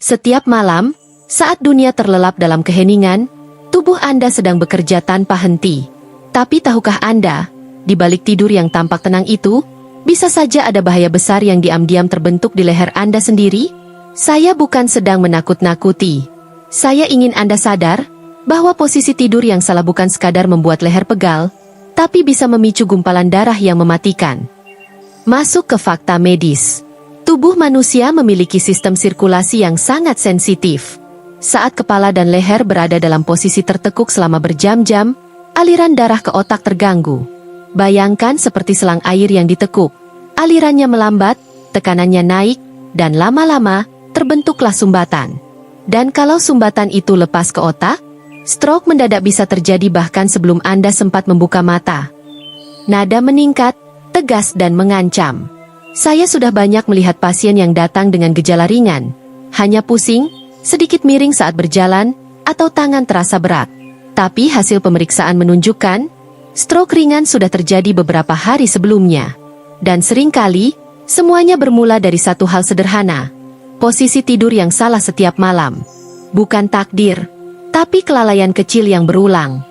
Setiap malam, saat dunia terlelap dalam keheningan, tubuh Anda sedang bekerja tanpa henti. Tapi tahukah Anda, di balik tidur yang tampak tenang itu, bisa saja ada bahaya besar yang diam-diam terbentuk di leher Anda sendiri? Saya bukan sedang menakut-nakuti. Saya ingin Anda sadar bahwa posisi tidur yang salah bukan sekadar membuat leher pegal, tapi bisa memicu gumpalan darah yang mematikan. Masuk ke fakta medis. Tubuh manusia memiliki sistem sirkulasi yang sangat sensitif. Saat kepala dan leher berada dalam posisi tertekuk selama berjam-jam, aliran darah ke otak terganggu. Bayangkan seperti selang air yang ditekuk. Alirannya melambat, tekanannya naik, dan lama-lama terbentuklah sumbatan. Dan kalau sumbatan itu lepas ke otak, stroke mendadak bisa terjadi bahkan sebelum Anda sempat membuka mata. Nada meningkat, tegas dan mengancam. Saya sudah banyak melihat pasien yang datang dengan gejala ringan. Hanya pusing, sedikit miring saat berjalan, atau tangan terasa berat. Tapi hasil pemeriksaan menunjukkan, stroke ringan sudah terjadi beberapa hari sebelumnya. Dan seringkali, semuanya bermula dari satu hal sederhana. Posisi tidur yang salah setiap malam. Bukan takdir, tapi kelalaian kecil yang berulang.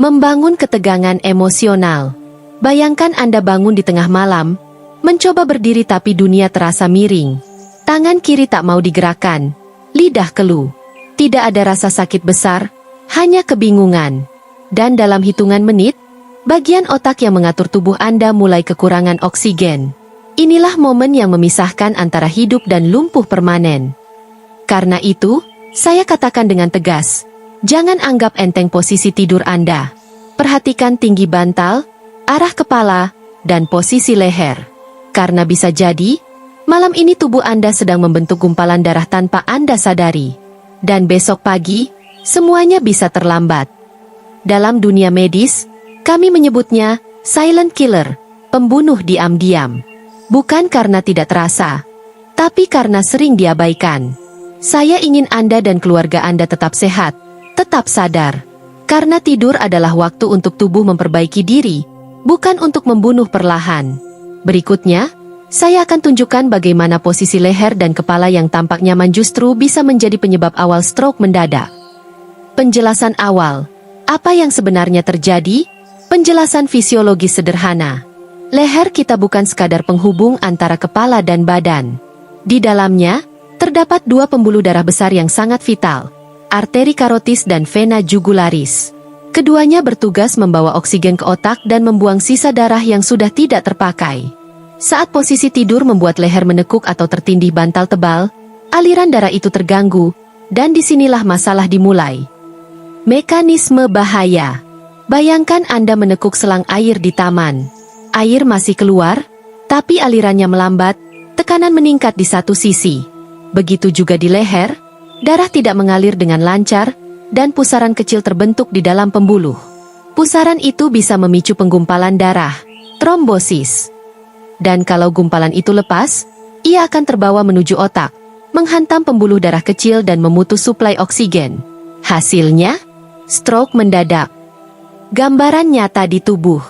Membangun ketegangan emosional. Bayangkan Anda bangun di tengah malam, mencoba berdiri tapi dunia terasa miring. Tangan kiri tak mau digerakkan, lidah keluh. Tidak ada rasa sakit besar, hanya kebingungan. Dan dalam hitungan menit, bagian otak yang mengatur tubuh Anda mulai kekurangan oksigen. Inilah momen yang memisahkan antara hidup dan lumpuh permanen. Karena itu, saya katakan dengan tegas, jangan anggap enteng posisi tidur Anda. Perhatikan tinggi bantal, arah kepala, dan posisi leher. Karena bisa jadi, malam ini tubuh Anda sedang membentuk gumpalan darah tanpa Anda sadari. Dan besok pagi, semuanya bisa terlambat. Dalam dunia medis, kami menyebutnya silent killer, pembunuh diam-diam. Bukan karena tidak terasa, tapi karena sering diabaikan. Saya ingin Anda dan keluarga Anda tetap sehat, tetap sadar. Karena tidur adalah waktu untuk tubuh memperbaiki diri, bukan untuk membunuh perlahan. Berikutnya, saya akan tunjukkan bagaimana posisi leher dan kepala yang tampak nyaman justru bisa menjadi penyebab awal stroke mendadak. Penjelasan awal. Apa yang sebenarnya terjadi? Penjelasan fisiologis sederhana. Leher kita bukan sekadar penghubung antara kepala dan badan. Di dalamnya, terdapat dua pembuluh darah besar yang sangat vital, arteri karotis dan vena jugularis. Keduanya bertugas membawa oksigen ke otak dan membuang sisa darah yang sudah tidak terpakai. Saat posisi tidur membuat leher menekuk atau tertindih bantal tebal, aliran darah itu terganggu, dan disinilah masalah dimulai. Mekanisme bahaya. Bayangkan Anda menekuk selang air di taman. Air masih keluar, tapi alirannya melambat, tekanan meningkat di satu sisi. Begitu juga di leher, darah tidak mengalir dengan lancar, dan pusaran kecil terbentuk di dalam pembuluh. Pusaran itu bisa memicu penggumpalan darah, trombosis. Dan kalau gumpalan itu lepas, ia akan terbawa menuju otak, menghantam pembuluh darah kecil dan memutus suplai oksigen. Hasilnya, stroke mendadak. Gambaran nyata di tubuh.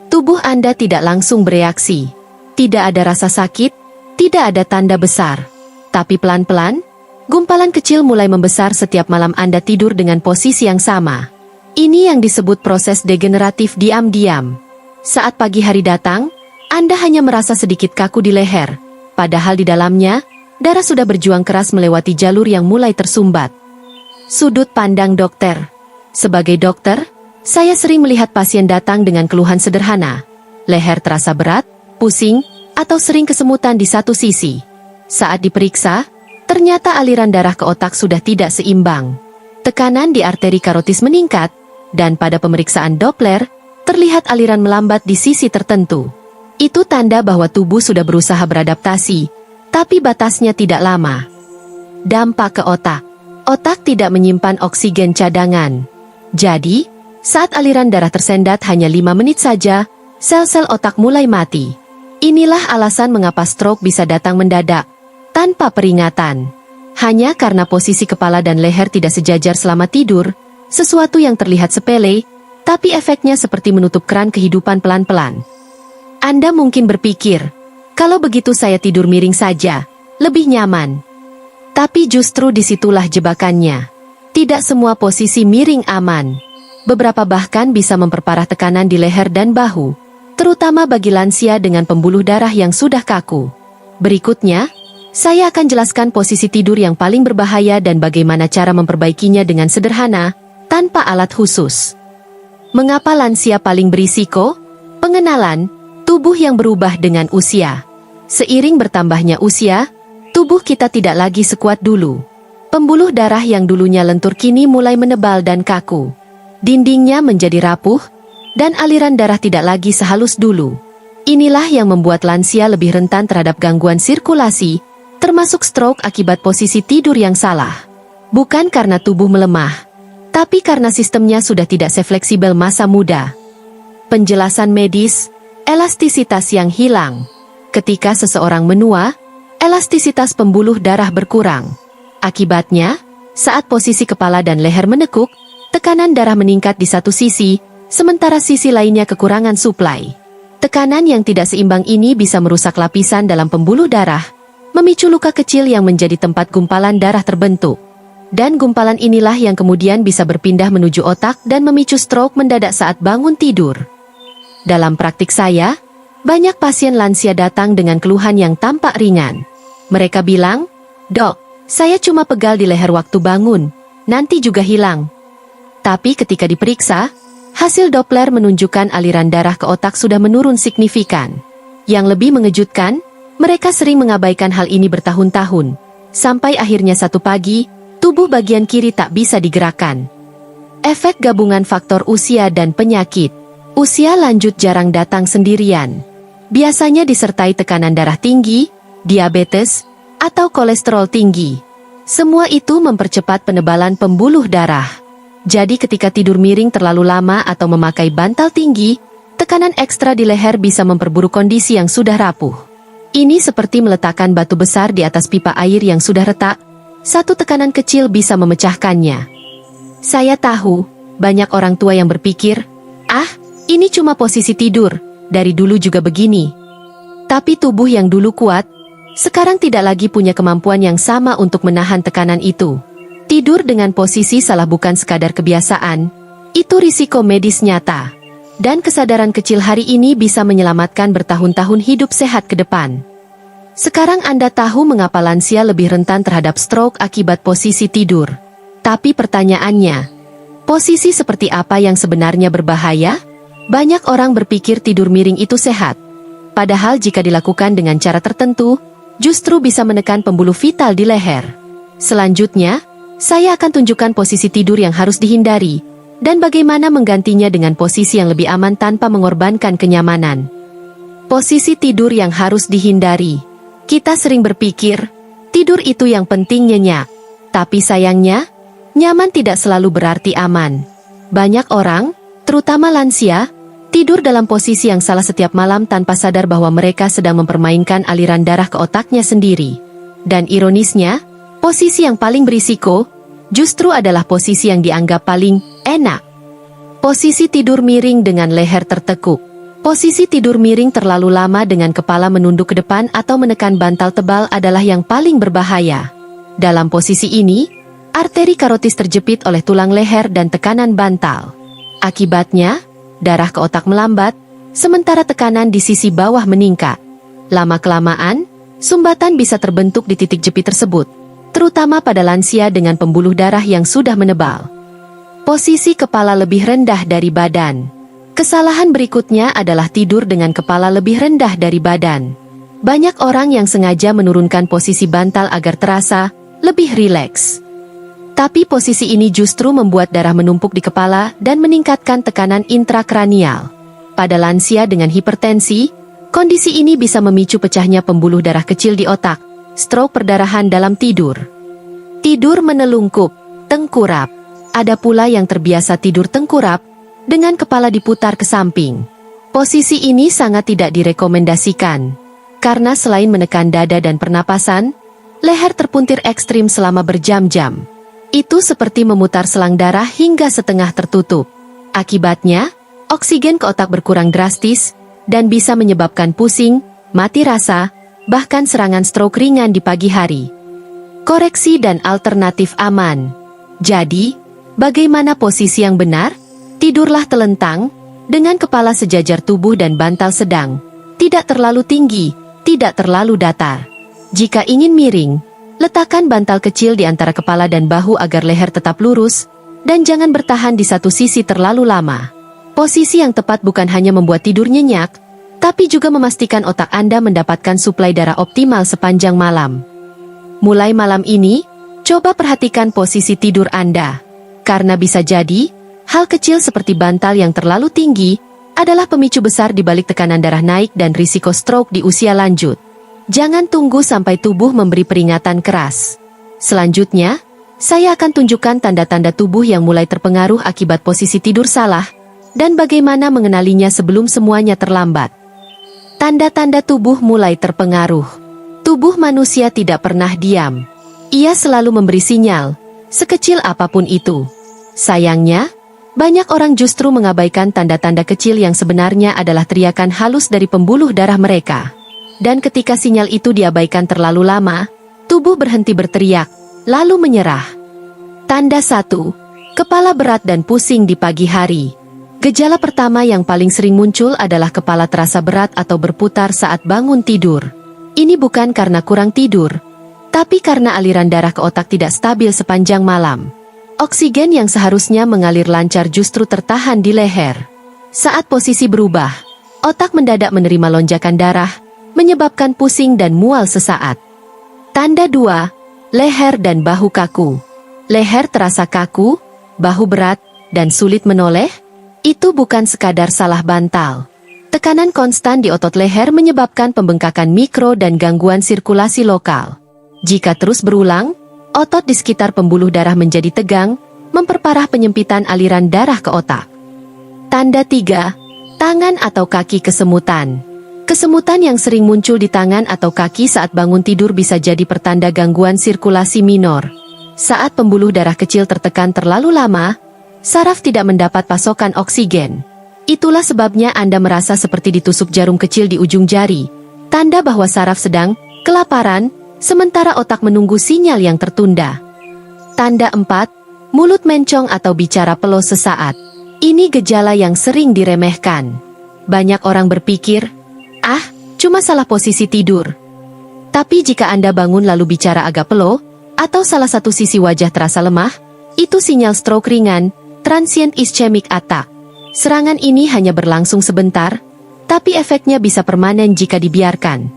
Tubuh Anda tidak langsung bereaksi. Tidak ada rasa sakit, tidak ada tanda besar. Tapi pelan-pelan, gumpalan kecil mulai membesar setiap malam Anda tidur dengan posisi yang sama. Ini yang disebut proses degeneratif diam-diam. Saat pagi hari datang, Anda hanya merasa sedikit kaku di leher, padahal di dalamnya, darah sudah berjuang keras melewati jalur yang mulai tersumbat. Sudut pandang dokter. Sebagai dokter, saya sering melihat pasien datang dengan keluhan sederhana. Leher terasa berat, pusing, atau sering kesemutan di satu sisi. Saat diperiksa, ternyata aliran darah ke otak sudah tidak seimbang. Tekanan di arteri karotis meningkat, dan pada pemeriksaan Doppler, terlihat aliran melambat di sisi tertentu. Itu tanda bahwa tubuh sudah berusaha beradaptasi, tapi batasnya tidak lama. Dampak ke otak. Otak tidak menyimpan oksigen cadangan. Jadi, saat aliran darah tersendat hanya 5 menit saja, sel-sel otak mulai mati. Inilah alasan mengapa stroke bisa datang mendadak, tanpa peringatan. Hanya karena posisi kepala dan leher tidak sejajar selama tidur, sesuatu yang terlihat sepele, tapi efeknya seperti menutup keran kehidupan pelan-pelan. Anda mungkin berpikir, kalau begitu saya tidur miring saja, lebih nyaman. Tapi justru disitulah jebakannya. Tidak semua posisi miring aman. Beberapa bahkan bisa memperparah tekanan di leher dan bahu, terutama bagi lansia dengan pembuluh darah yang sudah kaku. Berikutnya, saya akan jelaskan posisi tidur yang paling berbahaya dan bagaimana cara memperbaikinya dengan sederhana, tanpa alat khusus. Mengapa lansia paling berisiko? Pengenalan, tubuh yang berubah dengan usia. Seiring bertambahnya usia, tubuh kita tidak lagi sekuat dulu. Pembuluh darah yang dulunya lentur kini mulai menebal dan kaku. Dindingnya menjadi rapuh, dan aliran darah tidak lagi sehalus dulu. Inilah yang membuat lansia lebih rentan terhadap gangguan sirkulasi, termasuk stroke akibat posisi tidur yang salah. Bukan karena tubuh melemah, tapi karena sistemnya sudah tidak sefleksibel masa muda. Penjelasan medis, elastisitas yang hilang. Ketika seseorang menua, elastisitas pembuluh darah berkurang. Akibatnya, saat posisi kepala dan leher menekuk, tekanan darah meningkat di satu sisi, sementara sisi lainnya kekurangan suplai. Tekanan yang tidak seimbang ini bisa merusak lapisan dalam pembuluh darah, memicu luka kecil yang menjadi tempat gumpalan darah terbentuk. Dan gumpalan inilah yang kemudian bisa berpindah menuju otak dan memicu stroke mendadak saat bangun tidur. Dalam praktik saya, banyak pasien lansia datang dengan keluhan yang tampak ringan. Mereka bilang, "Dok, saya cuma pegal di leher waktu bangun, nanti juga hilang." Tapi ketika diperiksa, hasil Doppler menunjukkan aliran darah ke otak sudah menurun signifikan. Yang lebih mengejutkan, mereka sering mengabaikan hal ini bertahun-tahun, sampai akhirnya satu pagi, tubuh bagian kiri tak bisa digerakkan. Efek gabungan faktor usia dan penyakit. Usia lanjut jarang datang sendirian. Biasanya disertai tekanan darah tinggi, diabetes, atau kolesterol tinggi. Semua itu mempercepat penebalan pembuluh darah. Jadi ketika tidur miring terlalu lama atau memakai bantal tinggi, tekanan ekstra di leher bisa memperburuk kondisi yang sudah rapuh. Ini seperti meletakkan batu besar di atas pipa air yang sudah retak, satu tekanan kecil bisa memecahkannya. Saya tahu, banyak orang tua yang berpikir, "Ah, ini cuma posisi tidur, dari dulu juga begini." Tapi tubuh yang dulu kuat, sekarang tidak lagi punya kemampuan yang sama untuk menahan tekanan itu. Tidur dengan posisi salah bukan sekadar kebiasaan, itu risiko medis nyata. Dan kesadaran kecil hari ini bisa menyelamatkan bertahun-tahun hidup sehat ke depan. Sekarang Anda tahu mengapa lansia lebih rentan terhadap stroke akibat posisi tidur. Tapi pertanyaannya, posisi seperti apa yang sebenarnya berbahaya? Banyak orang berpikir tidur miring itu sehat. Padahal jika dilakukan dengan cara tertentu, justru bisa menekan pembuluh vital di leher. Selanjutnya, saya akan tunjukkan posisi tidur yang harus dihindari, dan bagaimana menggantinya dengan posisi yang lebih aman tanpa mengorbankan kenyamanan. Posisi tidur yang harus dihindari. Kita sering berpikir, tidur itu yang penting nyenyak. Tapi sayangnya, nyaman tidak selalu berarti aman. Banyak orang, terutama lansia, tidur dalam posisi yang salah setiap malam tanpa sadar bahwa mereka sedang mempermainkan aliran darah ke otaknya sendiri. Dan ironisnya, posisi yang paling berisiko, justru adalah posisi yang dianggap paling enak. Posisi tidur miring dengan leher tertekuk. Posisi tidur miring terlalu lama dengan kepala menunduk ke depan atau menekan bantal tebal adalah yang paling berbahaya. Dalam posisi ini, arteri karotis terjepit oleh tulang leher dan tekanan bantal. Akibatnya, darah ke otak melambat, sementara tekanan di sisi bawah meningkat. Lama-kelamaan, sumbatan bisa terbentuk di titik jepit tersebut, terutama pada lansia dengan pembuluh darah yang sudah menebal. Posisi kepala lebih rendah dari badan. Kesalahan berikutnya adalah tidur dengan kepala lebih rendah dari badan. Banyak orang yang sengaja menurunkan posisi bantal agar terasa lebih rileks. Tapi posisi ini justru membuat darah menumpuk di kepala dan meningkatkan tekanan intrakranial. Pada lansia dengan hipertensi, kondisi ini bisa memicu pecahnya pembuluh darah kecil di otak, stroke perdarahan dalam tidur. Tidur menelungkup, tengkurap. Ada pula yang terbiasa tidur tengkurap, dengan kepala diputar ke samping. Posisi ini sangat tidak direkomendasikan, karena selain menekan dada dan pernapasan, leher terpuntir ekstrim selama berjam-jam. Itu seperti memutar selang darah hingga setengah tertutup. Akibatnya, oksigen ke otak berkurang drastis, dan bisa menyebabkan pusing, mati rasa, bahkan serangan stroke ringan di pagi hari. koreksi dan alternatif aman. Jadi, bagaimana posisi yang benar? Tidurlah telentang, dengan kepala sejajar tubuh dan bantal sedang. Tidak terlalu tinggi, tidak terlalu datar. Jika ingin miring, letakkan bantal kecil di antara kepala dan bahu agar leher tetap lurus, dan jangan bertahan di satu sisi terlalu lama. Posisi yang tepat bukan hanya membuat tidur nyenyak, tapi juga memastikan otak Anda mendapatkan suplai darah optimal sepanjang malam. Mulai malam ini, coba perhatikan posisi tidur Anda. Karena bisa jadi, hal kecil seperti bantal yang terlalu tinggi adalah pemicu besar di balik tekanan darah naik dan risiko stroke di usia lanjut. Jangan tunggu sampai tubuh memberi peringatan keras. Selanjutnya, saya akan tunjukkan tanda-tanda tubuh yang mulai terpengaruh akibat posisi tidur salah, dan bagaimana mengenalinya sebelum semuanya terlambat. Tanda-tanda tubuh mulai terpengaruh. Tubuh manusia tidak pernah diam. Ia selalu memberi sinyal, sekecil apapun itu. Sayangnya, banyak orang justru mengabaikan tanda-tanda kecil yang sebenarnya adalah teriakan halus dari pembuluh darah mereka. Dan ketika sinyal itu diabaikan terlalu lama, tubuh berhenti berteriak, lalu menyerah. Tanda 1. Kepala berat dan pusing di pagi hari. Gejala pertama yang paling sering muncul adalah kepala terasa berat atau berputar saat bangun tidur. Ini bukan karena kurang tidur, tapi karena aliran darah ke otak tidak stabil sepanjang malam. Oksigen yang seharusnya mengalir lancar justru tertahan di leher. Saat posisi berubah, otak mendadak menerima lonjakan darah, menyebabkan pusing dan mual sesaat. Tanda 2. Leher dan bahu kaku. Leher terasa kaku, bahu berat, dan sulit menoleh. Itu bukan sekadar salah bantal. Tekanan konstan di otot leher menyebabkan pembengkakan mikro dan gangguan sirkulasi lokal. Jika terus berulang, otot di sekitar pembuluh darah menjadi tegang, memperparah penyempitan aliran darah ke otak. Tanda 3. Tangan atau kaki kesemutan. Kesemutan yang sering muncul di tangan atau kaki saat bangun tidur bisa jadi pertanda gangguan sirkulasi minor. Saat pembuluh darah kecil tertekan terlalu lama, saraf tidak mendapat pasokan oksigen. Itulah sebabnya Anda merasa seperti ditusuk jarum kecil di ujung jari, tanda bahwa saraf sedang kelaparan, sementara otak menunggu sinyal yang tertunda. Tanda 4. Mulut mencong atau bicara pelos sesaat. Ini gejala yang sering diremehkan. Banyak orang berpikir, cuma salah posisi tidur. Tapi jika Anda bangun lalu bicara agak peloh, atau salah satu sisi wajah terasa lemah, itu sinyal stroke ringan, transient ischemic attack. Serangan ini hanya berlangsung sebentar, tapi efeknya bisa permanen jika dibiarkan.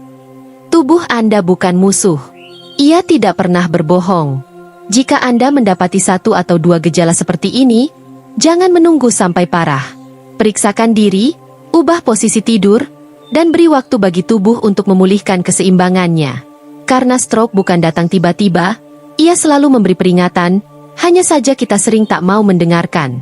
Tubuh Anda bukan musuh. Ia tidak pernah berbohong. Jika Anda mendapati 1 atau 2 gejala seperti ini, jangan menunggu sampai parah. Periksakan diri, ubah posisi tidur, dan beri waktu bagi tubuh untuk memulihkan keseimbangannya. Karena stroke bukan datang tiba-tiba, ia selalu memberi peringatan, hanya saja kita sering tak mau mendengarkan.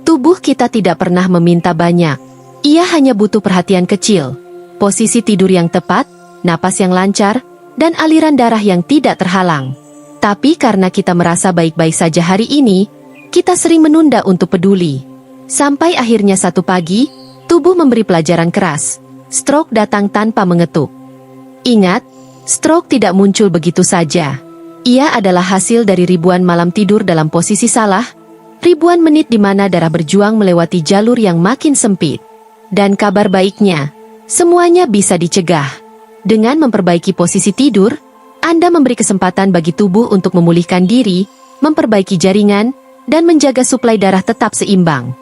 Tubuh kita tidak pernah meminta banyak. Ia hanya butuh perhatian kecil, posisi tidur yang tepat, napas yang lancar, dan aliran darah yang tidak terhalang. Tapi karena kita merasa baik-baik saja hari ini, kita sering menunda untuk peduli. Sampai akhirnya satu pagi, tubuh memberi pelajaran keras. Stroke datang tanpa mengetuk. Ingat, stroke tidak muncul begitu saja. Ia adalah hasil dari ribuan malam tidur dalam posisi salah, ribuan menit di mana darah berjuang melewati jalur yang makin sempit. Dan kabar baiknya, semuanya bisa dicegah. Dengan memperbaiki posisi tidur, Anda memberi kesempatan bagi tubuh untuk memulihkan diri, memperbaiki jaringan, dan menjaga suplai darah tetap seimbang.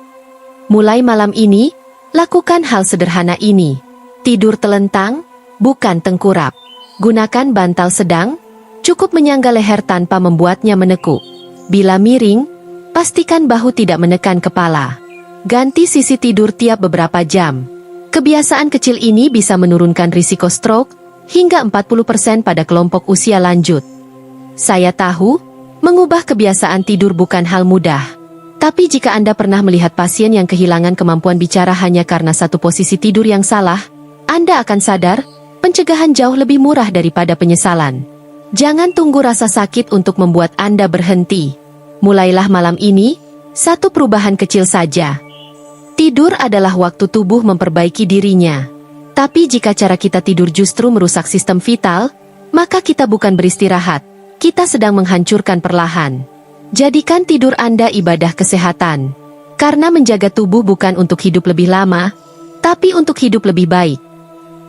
Mulai malam ini, lakukan hal sederhana ini. Tidur telentang, bukan tengkurap. Gunakan bantal sedang, cukup menyangga leher tanpa membuatnya menekuk. Bila miring, pastikan bahu tidak menekan kepala. Ganti sisi tidur tiap beberapa jam. Kebiasaan kecil ini bisa menurunkan risiko stroke hingga 40% pada kelompok usia lanjut. Saya tahu, mengubah kebiasaan tidur bukan hal mudah. Tapi jika Anda pernah melihat pasien yang kehilangan kemampuan bicara hanya karena satu posisi tidur yang salah, Anda akan sadar, pencegahan jauh lebih murah daripada penyesalan. Jangan tunggu rasa sakit untuk membuat Anda berhenti. Mulailah malam ini, satu perubahan kecil saja. Tidur adalah waktu tubuh memperbaiki dirinya. Tapi jika cara kita tidur justru merusak sistem vital, maka kita bukan beristirahat, kita sedang menghancurkan perlahan. Jadikan tidur Anda ibadah kesehatan. Karena menjaga tubuh bukan untuk hidup lebih lama, tapi untuk hidup lebih baik.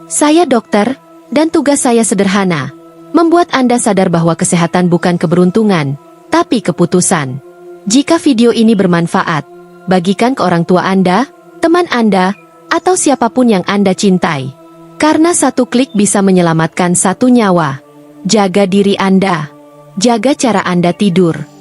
Saya dokter, dan tugas saya sederhana. Membuat Anda sadar bahwa kesehatan bukan keberuntungan, tapi keputusan. Jika video ini bermanfaat, bagikan ke orang tua Anda, teman Anda, atau siapapun yang Anda cintai. Karena satu klik bisa menyelamatkan satu nyawa. Jaga diri Anda. Jaga cara Anda tidur.